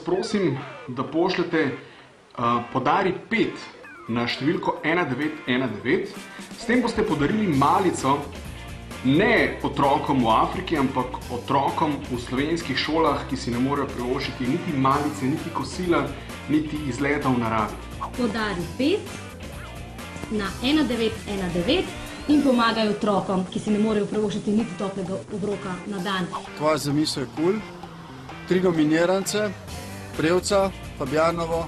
Prosim, da pošljete podari 5 na številko 1919. S tem boste podarili malico ne otrokom v Afriki, ampak otrokom v slovenskih šolah, ki si ne morejo privoščiti niti malice, niti kosila, niti izleta v naravi. Podari 5 na 1919 in pomagaj otrokom, ki si ne morejo privoščiti niti toplega obroka na dan. Tvoja zamisel je kul. 3 nominirance, Prevca, Fabjanovo,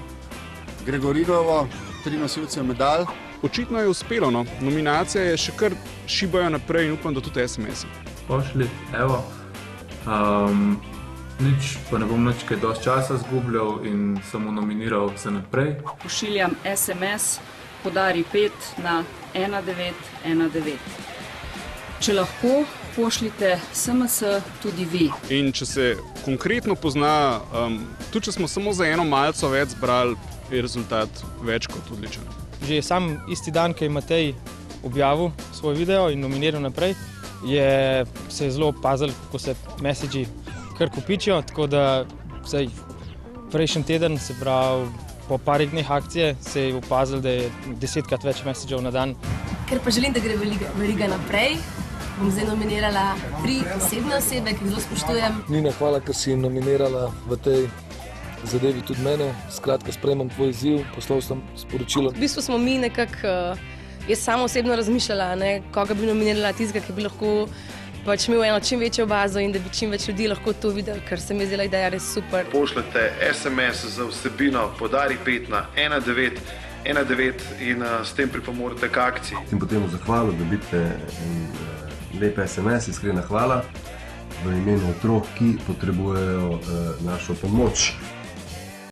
Gregoridovo, 3 nosilce medalj. Očitno je uspelo, no. Nominacije je še kar šibajo naprej in upam, da tudi SMS-i. Pošli, evo. Nič, pa ne bom nič kaj dosti časa zgubljal in samo nominiral se naprej. Pošiljam SMS, podari 5 na 1919. Če lahko, pošljite SMS tudi vi. In če se konkretno pozna, tudi če smo samo za eno malico več zbrali, je rezultat več kot odličen. Že sam isti dan, ko je Matej objavil svoj video in nominiral naprej, se je zelo opazil, kako se messagi kar kopičijo, tako da prejšnji teden, se pravi po parih dneh akcije, se je opazil, da je 10-krat več messagev na dan. Ker pa želim, da gre veriga naprej, bom zdaj nominirala 3 posebne osebe, ki jih zelo spoštujem. Nina, hvala, ker si nominirala v tej zadevi tudi mene. Skratka, sprejemam tvoj izziv, poslal sem sporočilo. V bistvu smo mi nekako, jaz sama osebno razmišljala, koga bi nominirala, tistega, ki bi lahko imel eno čim večjo bazo in da bi čim več ljudi lahko to videli, ker se mi je zdela ideja res super. Pošljete SMS za vsebino podari 5 na 1919 in s tem pripomorete k akciji. In potem v zahvalo dobite lep SMS, iskrena hvala v imenu otrok, ki potrebujejo našo pomoč.